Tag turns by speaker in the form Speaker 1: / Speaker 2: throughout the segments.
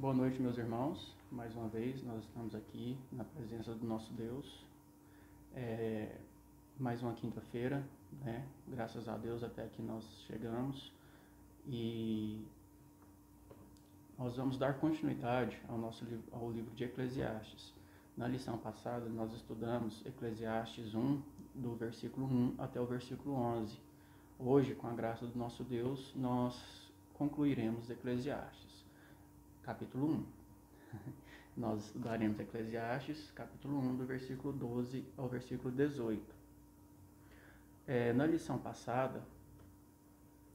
Speaker 1: Boa noite, meus irmãos. Mais uma vez, nós estamos aqui na presença do nosso Deus. Mais uma quinta-feira, né? Graças a Deus até aqui nós chegamos e nós vamos dar continuidade ao livro de Eclesiastes. Na lição passada, nós estudamos Eclesiastes 1, do versículo 1 até o versículo 11. Hoje, com a graça do nosso Deus, nós concluiremos Eclesiastes, capítulo 1. Nós estudaremos Eclesiastes, capítulo 1, do versículo 12 ao versículo 18. Na lição passada,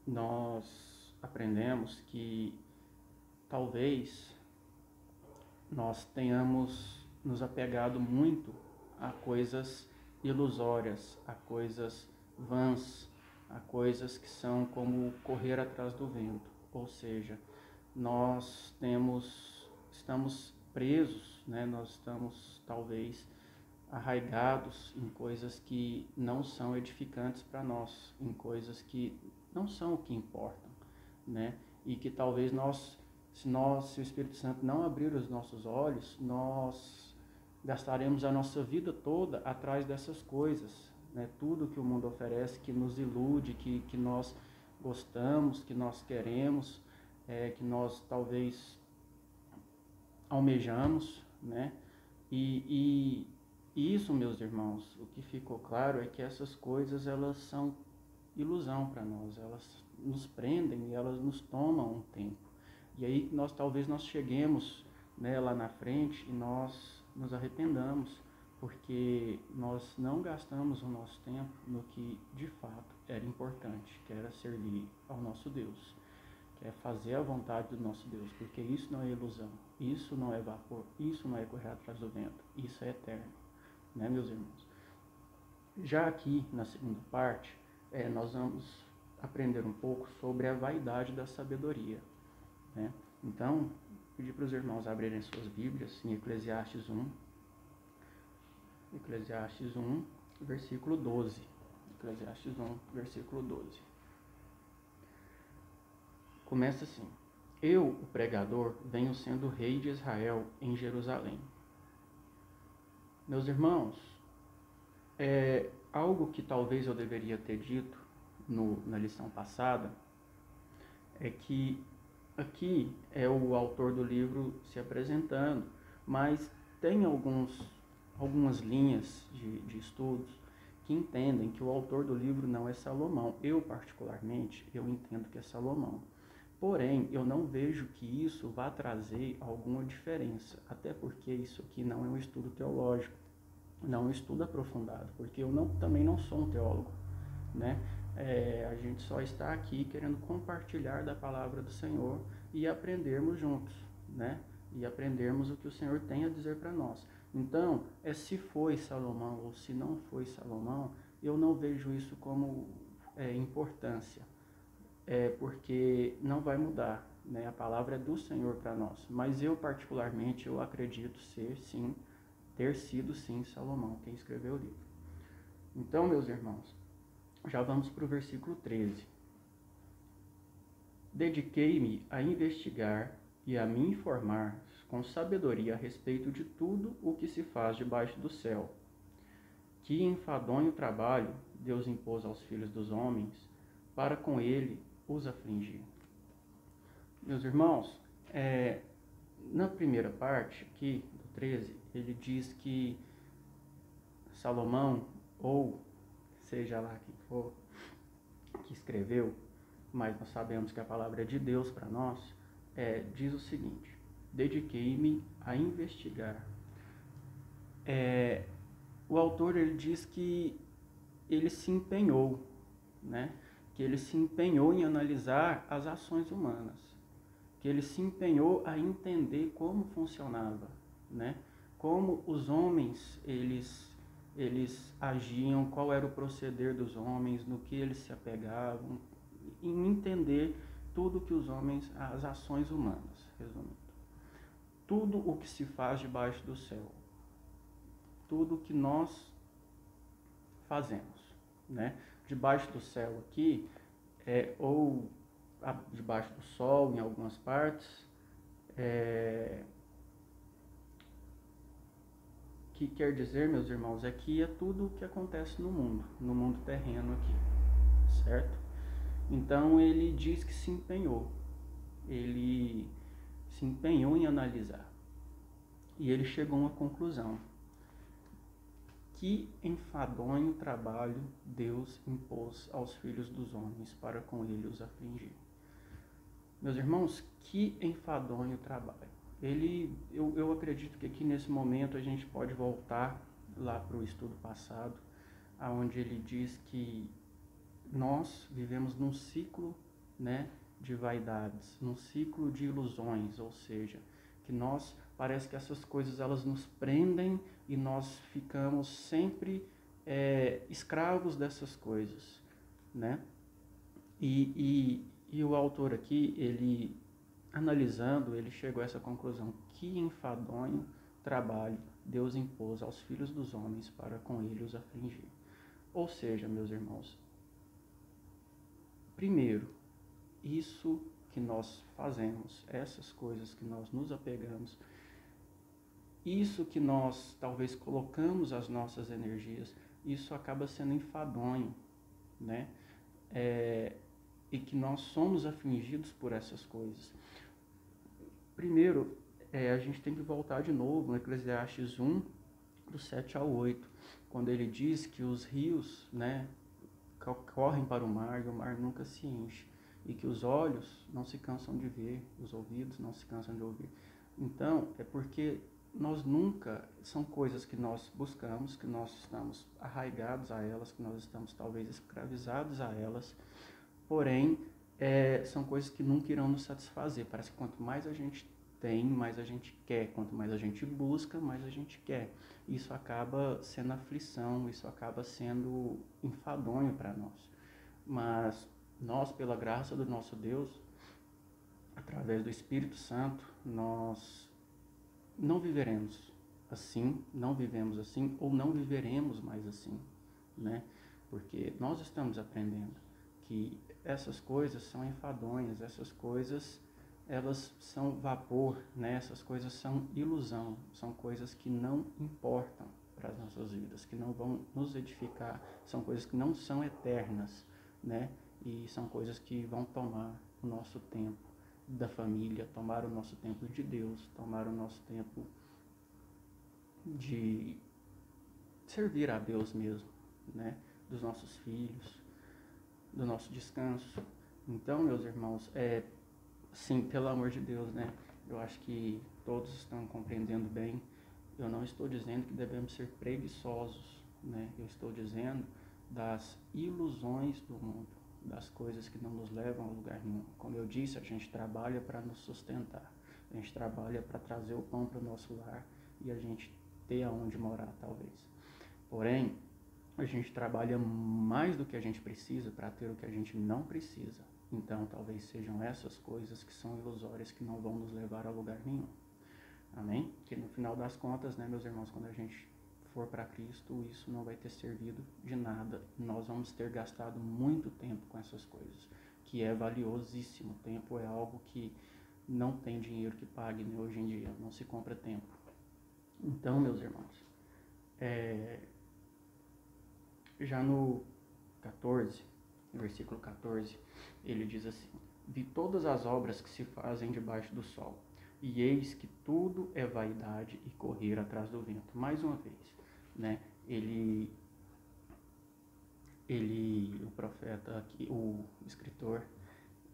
Speaker 1: nós aprendemos que talvez nós tenhamos nos apegado muito a coisas ilusórias, a coisas vãs, a coisas que são como correr atrás do vento. Ou seja, nós estamos presos, né? Nós estamos talvez arraigados em coisas que não são edificantes para nós, em coisas que não são o que importam, né? E que talvez se o Espírito Santo não abrir os nossos olhos, nós gastaremos a nossa vida toda atrás dessas coisas, né? Tudo que o mundo oferece, que nos ilude, que nós gostamos, que nós queremos, que nós talvez almejamos, né? E isso, meus irmãos, o que ficou claro é que essas coisas, elas são ilusão para nós, elas nos prendem e elas nos tomam um tempo. E aí talvez nós cheguemos, né, lá na frente e nós nos arrependamos, porque nós não gastamos o nosso tempo no que de fato era importante, que era servir ao nosso Deus, que é fazer a vontade do nosso Deus, porque isso não é ilusão, isso não é vapor, isso não é correr atrás do vento, isso é eterno, né, meus irmãos? Já aqui na segunda parte, nós vamos aprender um pouco sobre a vaidade da sabedoria, né? Então, pedir para os irmãos abrirem suas Bíblias em Eclesiastes 1, versículo 12. Eclesiastes 1, versículo 12. Começa assim: Eu, o pregador, venho sendo rei de Israel em Jerusalém. Meus irmãos, algo que talvez eu deveria ter dito na lição passada é que aqui é o autor do livro se apresentando, mas tem algumas linhas de estudos que entendem que o autor do livro não é Salomão. Eu, particularmente, eu entendo que é Salomão. Porém, eu não vejo que isso vá trazer alguma diferença, até porque isso aqui não é um estudo teológico, não é um estudo aprofundado, porque eu também não sou um teólogo, né? A gente só está aqui querendo compartilhar da palavra do Senhor e aprendermos juntos, né? E aprendermos o que o Senhor tem a dizer para nós. Então, se foi Salomão ou se não foi Salomão, eu não vejo isso como importância, porque não vai mudar, né? A palavra é do Senhor para nós. Mas eu, particularmente, eu acredito ter sido sim Salomão quem escreveu o livro. Então, meus irmãos, já vamos para o versículo 13. Dediquei-me a investigar e a me informar com sabedoria a respeito de tudo o que se faz debaixo do céu. Que enfadonho trabalho Deus impôs aos filhos dos homens para com ele os afligir. Meus irmãos, na primeira parte aqui do 13, ele diz que Salomão, ou seja lá quem for que escreveu, mas nós sabemos que a palavra é de Deus para nós, diz o seguinte: dediquei-me a investigar. O autor, ele diz que ele se empenhou, né? Que ele se empenhou em analisar as ações humanas, que ele se empenhou a entender como funcionava, né? Como os homens, eles agiam, qual era o proceder dos homens, no que eles se apegavam, em entender tudo que os homens, as ações humanas, resumindo. Tudo o que se faz debaixo do céu, tudo que nós fazemos, né? Debaixo do céu aqui, ou debaixo do sol em algumas partes, Que quer dizer, meus irmãos, é que é tudo o que acontece no mundo terreno aqui, certo? Então ele diz que ele se empenhou em analisar, e ele chegou a uma conclusão: que enfadonho trabalho Deus impôs aos filhos dos homens para com ele os afligir. Meus irmãos, que enfadonho trabalho. Eu acredito que aqui nesse momento a gente pode voltar lá para o estudo passado, onde ele diz que nós vivemos num ciclo, né, de vaidades, num ciclo de ilusões, ou seja, que parece que essas coisas elas nos prendem e nós ficamos sempre escravos dessas coisas, né? E o autor aqui, ele analisando, ele chegou a essa conclusão: que enfadonho trabalho Deus impôs aos filhos dos homens para com ele os afligir. Ou seja, meus irmãos, primeiro, isso que nós fazemos, essas coisas que nós nos apegamos, isso que nós talvez colocamos as nossas energias, isso acaba sendo enfadonho, né? E que nós somos afligidos por essas coisas. Primeiro, a gente tem que voltar de novo no Eclesiastes 1, do 7 ao 8, quando ele diz que os rios, né, correm para o mar e o mar nunca se enche, e que os olhos não se cansam de ver, os ouvidos não se cansam de ouvir. Então, é porque nós nunca, são coisas que nós buscamos, que nós estamos arraigados a elas, que nós estamos talvez escravizados a elas, porém, são coisas que nunca irão nos satisfazer. Parece que quanto mais a gente tem, mais a gente quer. Quanto mais a gente busca, mais a gente quer. Isso acaba sendo aflição, isso acaba sendo enfadonho para nós. Mas nós, pela graça do nosso Deus, através do Espírito Santo, nós não viveremos assim, não vivemos assim, ou não viveremos mais assim, né? Porque nós estamos aprendendo que essas coisas são enfadonhas, essas coisas elas são vapor, né? Essas coisas são ilusão, são coisas que não importam para as nossas vidas, que não vão nos edificar, são coisas que não são eternas, né? E são coisas que vão tomar o nosso tempo da família, tomar o nosso tempo de Deus, tomar o nosso tempo de servir a Deus mesmo, né? Dos nossos filhos, do nosso descanso. Então, meus irmãos, sim, pelo amor de Deus, né? Eu acho que todos estão compreendendo bem. Eu não estou dizendo que devemos ser preguiçosos, né? Eu estou dizendo das ilusões do mundo, das coisas que não nos levam a lugar nenhum. Como eu disse, a gente trabalha para nos sustentar, a gente trabalha para trazer o pão para o nosso lar e a gente ter aonde morar, talvez. Porém, a gente trabalha mais do que a gente precisa para ter o que a gente não precisa. Então, talvez sejam essas coisas que são ilusórias, que não vão nos levar a lugar nenhum. Amém? Porque no final das contas, né, meus irmãos, quando a gente for para Cristo, isso não vai ter servido de nada. Nós vamos ter gastado muito tempo com essas coisas, que é valiosíssimo. Tempo é algo que não tem dinheiro que pague, né, hoje em dia. Não se compra tempo. Então, meus irmãos, já no 14, no versículo 14, ele diz assim: vi todas as obras que se fazem debaixo do sol, e eis que tudo é vaidade e correr atrás do vento. Mais uma vez, né? O profeta aqui, o escritor,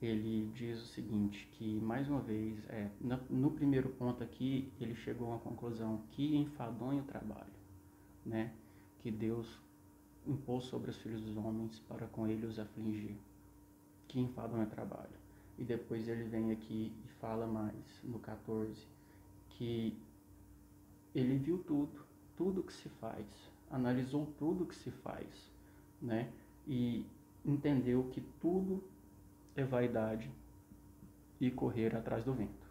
Speaker 1: ele diz o seguinte, que mais uma vez, no primeiro ponto aqui, ele chegou a uma conclusão: que enfadonho trabalho, né? Que Deus impôs sobre os filhos dos homens para com ele os afligir. Que enfadonho trabalho. E depois ele vem aqui e fala mais, no 14, que ele viu tudo que se faz, analisou tudo que se faz, né? E entendeu que tudo é vaidade e correr atrás do vento.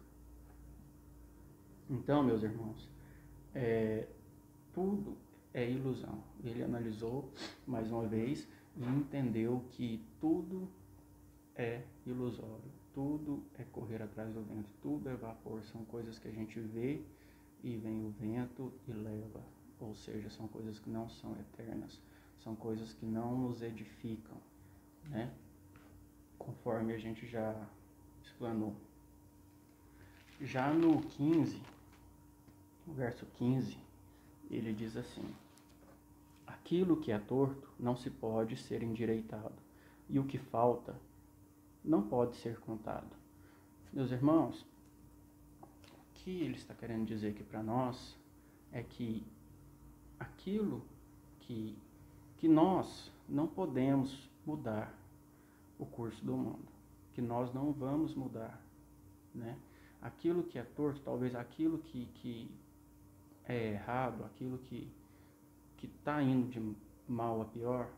Speaker 1: Então, meus irmãos, tudo é ilusão. Ele analisou mais uma vez e entendeu que tudo é ilusório, tudo é correr atrás do vento, tudo é vapor, são coisas que a gente vê e vem o vento e leva, ou seja, são coisas que não são eternas, são coisas que não nos edificam, né? Conforme a gente já explanou. Já no 15, no verso 15, ele diz assim: aquilo que é torto não se pode ser endireitado, e o que falta não pode ser contado. Meus irmãos, o que ele está querendo dizer aqui para nós é que aquilo que nós não podemos mudar o curso do mundo, que nós não vamos mudar, né? Aquilo que é torto, talvez aquilo que é errado, aquilo que está indo de mal a pior,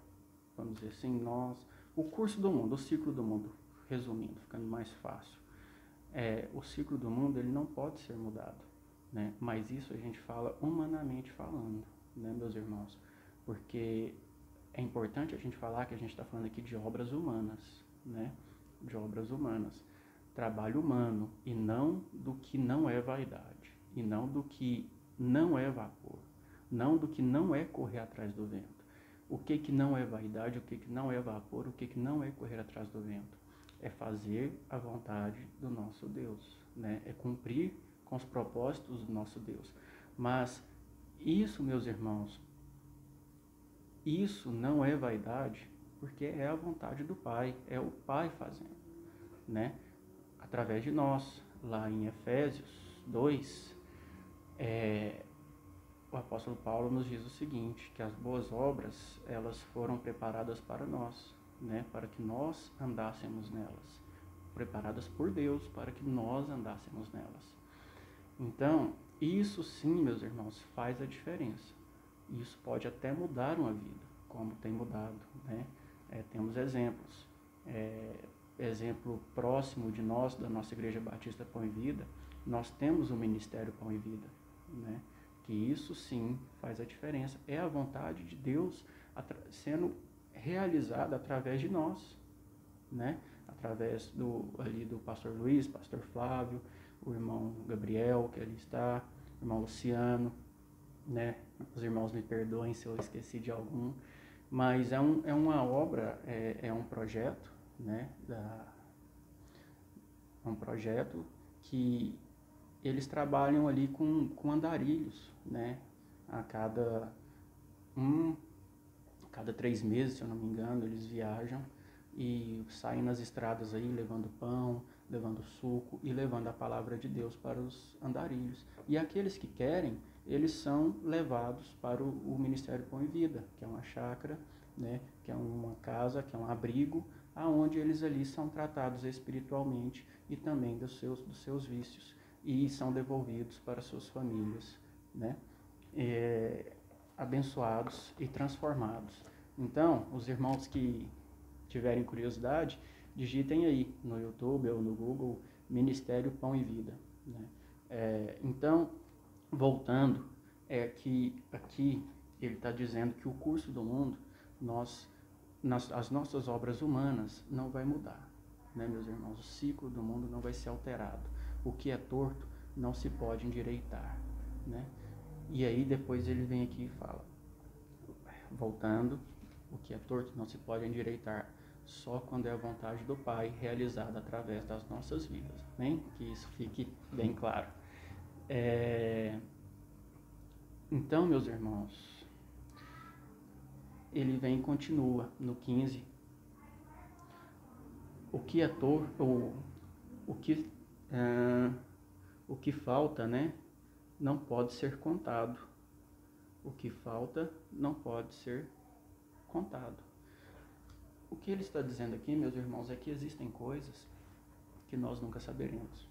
Speaker 1: vamos dizer assim, o curso do mundo, o ciclo do mundo, resumindo, ficando mais fácil, o ciclo do mundo ele não pode ser mudado, né? Mas isso a gente fala humanamente falando, né, meus irmãos? Porque é importante a gente falar que a gente está falando aqui de obras humanas, né? De obras humanas, trabalho humano, e não do que não é vaidade, e não do que não é vapor, não do que não é correr atrás do vento. O que não é vaidade, o que não é vapor, o que não é correr atrás do vento? É fazer a vontade do nosso Deus, né? É cumprir com os propósitos do nosso Deus. Mas isso, meus irmãos, isso não é vaidade, porque é a vontade do Pai, é o Pai fazendo, né? Através de nós. Lá em Efésios 2, o apóstolo Paulo nos diz o seguinte, que as boas obras, elas foram preparadas para nós, né? Para que nós andássemos nelas. Preparadas por Deus para que nós andássemos nelas. Então, isso sim, meus irmãos, faz a diferença. Isso pode até mudar uma vida, como tem mudado, né? Temos exemplos. Exemplo próximo de nós, da nossa Igreja Batista Pão e Vida, nós temos o Ministério Pão e Vida, né? Que isso sim faz a diferença. É a vontade de Deus sendo realizada através de nós, né? Através do pastor Luiz, pastor Flávio, o irmão Gabriel, que ali está, o irmão Luciano, né? Os irmãos me perdoem se eu esqueci de algum, mas é uma obra, é um projeto, né? É um projeto que eles trabalham ali com andarilhos, né? A cada 3 meses, se eu não me engano, eles viajam e saem nas estradas aí levando pão, levando suco e levando a palavra de Deus para os andarilhos. E aqueles que querem, eles são levados para o Ministério Pão e Vida, que é uma chácara, né? Que é uma casa, que é um abrigo, aonde eles ali são tratados espiritualmente e também dos seus vícios, e são devolvidos para suas famílias, né? Abençoados e transformados. Então, os irmãos que tiverem curiosidade, digitem aí no YouTube ou no Google Ministério Pão e Vida, né? Então, voltando, que aqui ele está dizendo que o curso do mundo, as nossas obras humanas não vai mudar, né, meus irmãos? O ciclo do mundo não vai ser alterado. O que é torto não se pode endireitar, né? E aí depois ele vem aqui e fala, voltando, o que é torto não se pode endireitar só quando é a vontade do Pai realizada através das nossas vidas, né? Que isso fique bem claro. Então, meus irmãos, ele vem e continua no 15. O que é torto, o que falta, né? Não pode ser contado. O que falta não pode ser contado. O que ele está dizendo aqui, meus irmãos, é que existem coisas que nós nunca saberemos.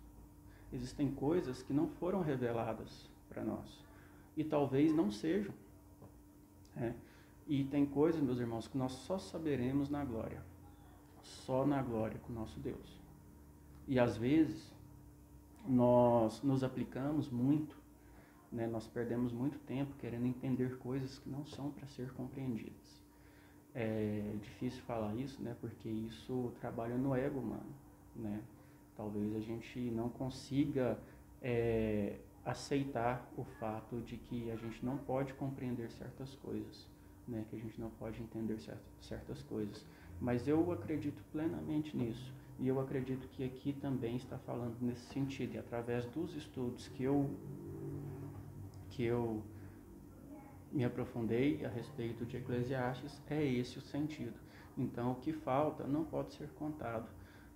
Speaker 1: Existem coisas que não foram reveladas para nós. E talvez não sejam. E tem coisas, meus irmãos, que nós só saberemos na glória. Só na glória com o nosso Deus. E às vezes, nós nos aplicamos muito, né? Nós perdemos muito tempo querendo entender coisas que não são para ser compreendidas. É difícil falar isso, né? Porque isso trabalha no ego humano, né? Talvez a gente não consiga aceitar o fato de que a gente não pode compreender certas coisas, né? Que a gente não pode entender certas coisas. Mas eu acredito plenamente nisso. E eu acredito que aqui também está falando nesse sentido. E através dos estudos que eu me aprofundei a respeito de Eclesiastes, é esse o sentido. Então, o que falta não pode ser contado.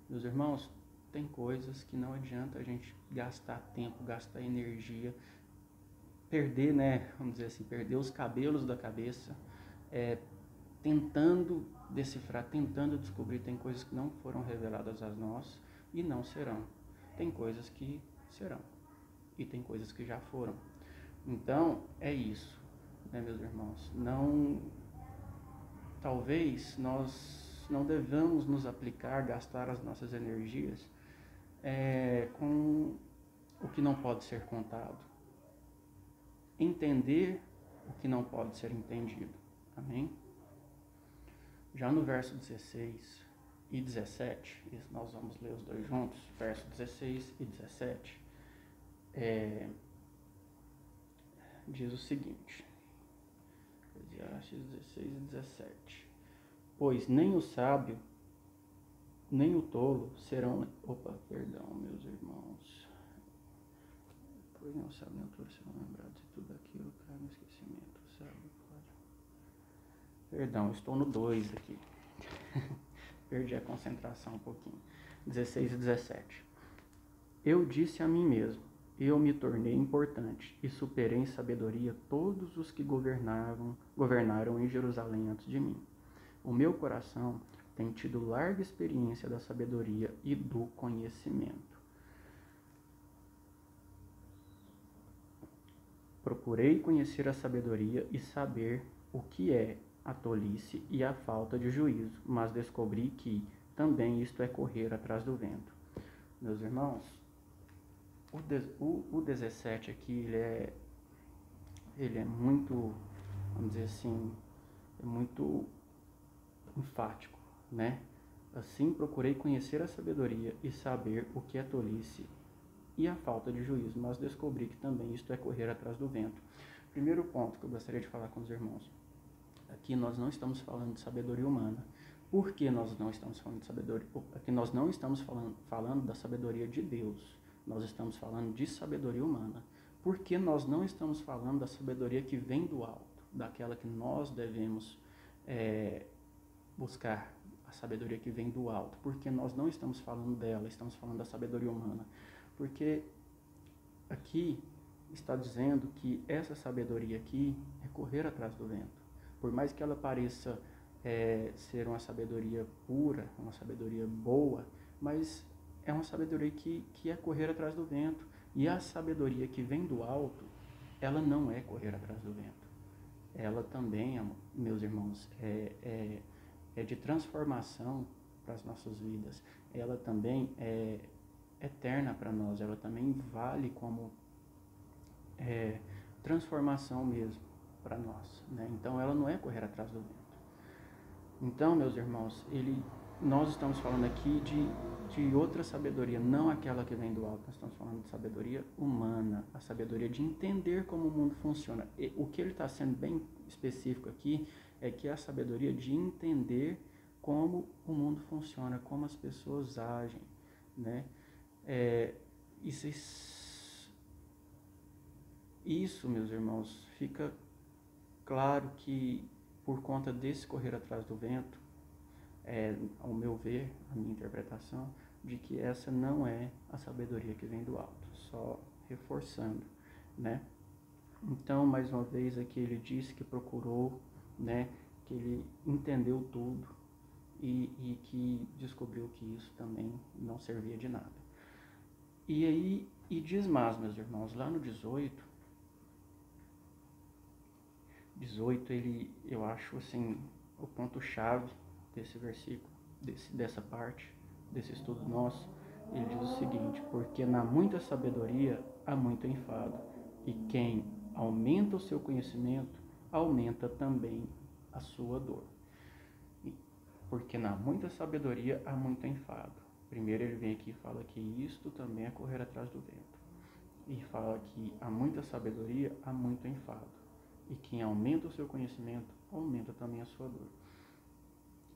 Speaker 1: Meus irmãos, tem coisas que não adianta a gente gastar tempo, gastar energia, perder, né, vamos dizer assim, perder os cabelos da cabeça, tentando decifrar, tentando descobrir. Tem coisas que não foram reveladas a nós e não serão. Tem coisas que serão e tem coisas que já foram. Então, é isso, né, meus irmãos? Talvez nós não devamos nos aplicar, gastar as nossas energias com o que não pode ser contado. Entender o que não pode ser entendido. Amém? Já no verso 16 e 17, nós vamos ler os dois juntos, verso 16 e 17, diz o seguinte, Eclesiastes 16 e 17, pois nem o sábio, nem o tolo serão... meus irmãos. Pois nem o sábio, nem o tolo serão lembrados de tudo aquilo que cai no esquecimento. O sábio pode... estou no 2 aqui. Perdi a concentração um pouquinho. 16 e 17. Eu disse a mim mesmo, eu me tornei importante e superei em sabedoria todos os que governaram em Jerusalém antes de mim. O meu coração tem tido larga experiência da sabedoria e do conhecimento. Procurei conhecer a sabedoria e saber o que é a tolice e a falta de juízo, mas descobri que também isto é correr atrás do vento. Meus irmãos, o 17 aqui, ele é muito, vamos dizer assim, é muito enfático, né? Assim procurei conhecer a sabedoria e saber o que é tolice e a falta de juízo, mas descobri que também isto é correr atrás do vento. Primeiro ponto que eu gostaria de falar com os irmãos. Aqui nós não estamos falando de sabedoria humana. Por que nós não estamos falando de sabedoria? Aqui nós não estamos falando da sabedoria de Deus. Nós estamos falando de sabedoria humana. Por que nós não estamos falando da sabedoria que vem do alto? Daquela que nós devemos buscar, a sabedoria que vem do alto. Porque nós não estamos falando dela, estamos falando da sabedoria humana. Porque aqui está dizendo que essa sabedoria aqui é correr atrás do vento. Por mais que ela pareça ser uma sabedoria pura, uma sabedoria boa, mas é uma sabedoria que é correr atrás do vento. E a sabedoria que vem do alto, ela não é correr atrás do vento. Ela também, meus irmãos, é de transformação para as nossas vidas. Ela também é eterna para nós. Ela também vale como transformação mesmo para nós, né? Então ela não é correr atrás do vento. Então, meus irmãos, nós estamos falando aqui de outra sabedoria, não aquela que vem do alto. Nós estamos falando de sabedoria humana, a sabedoria de entender como o mundo funciona. E o que ele está sendo bem específico aqui é que é a sabedoria de entender como o mundo funciona, como as pessoas agem, né? Isso, meus irmãos, fica claro que por conta desse correr atrás do vento, ao meu ver, a minha interpretação, de que essa não é a sabedoria que vem do alto, só reforçando, né? Então, mais uma vez aqui ele disse que procurou, né, que ele entendeu tudo e que descobriu que isso também não servia de nada. E diz mais, meus irmãos, lá no 18, eu acho assim, o ponto-chave desse versículo, dessa parte, desse estudo nosso, ele diz o seguinte: porque na muita sabedoria há muito enfado, e quem aumenta o seu conhecimento, aumenta também a sua dor. Porque na muita sabedoria há muito enfado. Primeiro ele vem aqui e fala que isto também é correr atrás do vento. E fala que há muita sabedoria, há muito enfado. E quem aumenta o seu conhecimento, aumenta também a sua dor.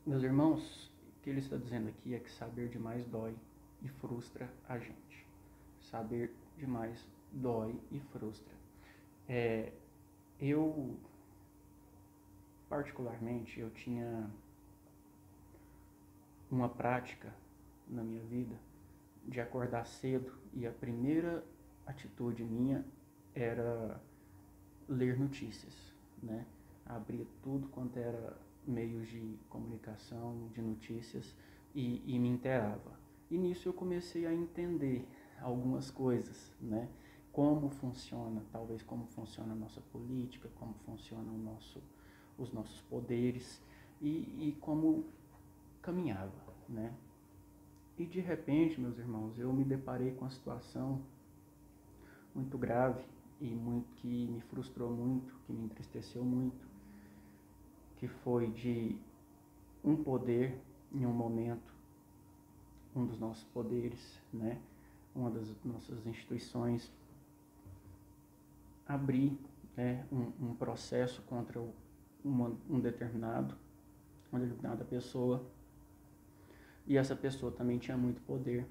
Speaker 1: Meus irmãos, o que ele está dizendo aqui é que saber demais dói e frustra a gente. Saber demais dói e frustra. Eu, particularmente, eu tinha uma prática na minha vida de acordar cedo e a primeira atitude minha era ler notícias, né? Abria tudo quanto era meios de comunicação, de notícias e me inteirava. E nisso eu comecei a entender algumas coisas, né? Como funciona, talvez como funciona a nossa política, como funcionam os nossos poderes e como caminhava, né? E de repente, meus irmãos, eu me deparei com uma situação muito grave e que me frustrou muito, que me entristeceu muito, que foi de um poder em um momento, um dos nossos poderes, né? Uma das nossas instituições abrir, né, um processo contra uma determinada pessoa, e essa pessoa também tinha muito poder,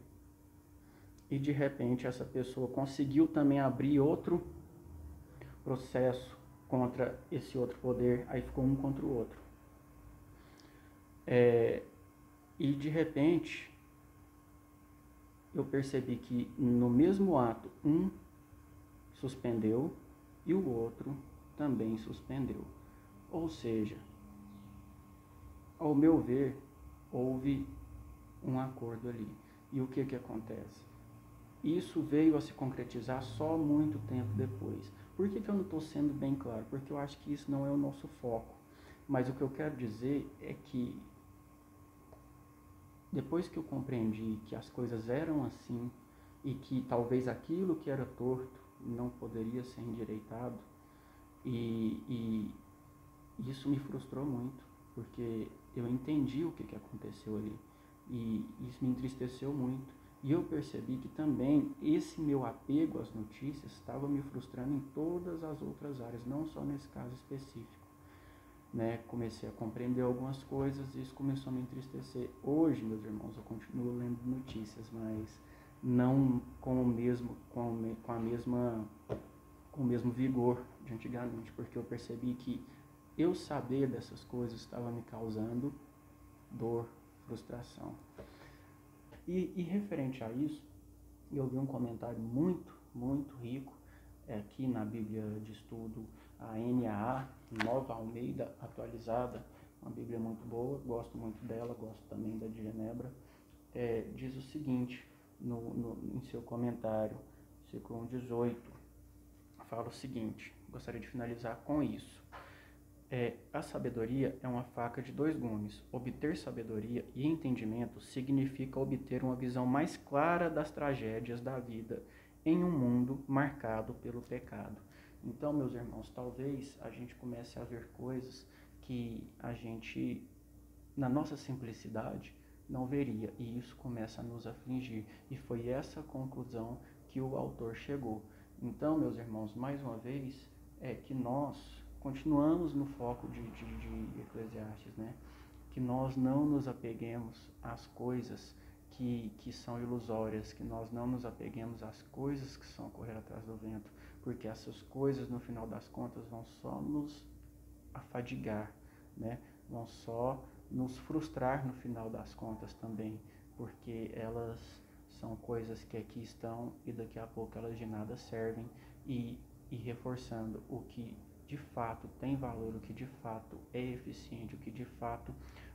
Speaker 1: e de repente essa pessoa conseguiu também abrir outro processo contra esse outro poder, aí ficou um contra o outro. E de repente eu percebi que no mesmo ato um suspendeu e o outro também suspendeu. Ou seja, ao meu ver, houve um acordo ali. E o que acontece? Isso veio a se concretizar só muito tempo depois. Por que eu não estou sendo bem claro? Porque eu acho que isso não é o nosso foco. Mas o que eu quero dizer é que depois que eu compreendi que as coisas eram assim e que talvez aquilo que era torto não poderia ser endireitado, e isso me frustrou muito, porque eu entendi o que aconteceu ali e isso me entristeceu muito. E eu percebi que também esse meu apego às notícias estava me frustrando em todas as outras áreas, não só nesse caso específico, né? Comecei a compreender algumas coisas e isso começou a me entristecer. Hoje, meus irmãos, eu continuo lendo notícias, mas não com o mesmo vigor de antigamente, porque eu percebi que eu saber dessas coisas estava me causando dor, frustração. E referente a isso, eu vi um comentário muito, muito rico aqui na Bíblia de Estudo, a NAA, Nova Almeida Atualizada, uma Bíblia muito boa, gosto muito dela, gosto também da de Genebra. Diz o seguinte, em seu comentário, versículo 18, fala o seguinte, gostaria de finalizar com isso. A sabedoria é uma faca de dois gumes. Obter sabedoria e entendimento significa obter uma visão mais clara das tragédias da vida em um mundo marcado pelo pecado. Então, meus irmãos, talvez a gente comece a ver coisas que a gente, na nossa simplicidade, não veria, e isso começa a nos afligir. E foi essa conclusão que o autor chegou. Então, meus irmãos, mais uma vez, que nós continuamos no foco de Eclesiastes, né? Que nós não nos apeguemos às coisas que são ilusórias, que nós não nos apeguemos às coisas que são correr atrás do vento, porque essas coisas, no final das contas, vão só nos afadigar, né? Vão só nos frustrar no final das contas também, porque elas são coisas que aqui estão e daqui a pouco elas de nada servem, e reforçando o que de fato tem valor, o que de fato é eficiente, o que de fato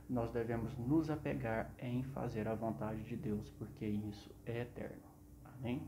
Speaker 1: nós devemos nos apegar em fazer a vontade de Deus, porque isso é eterno. Amém?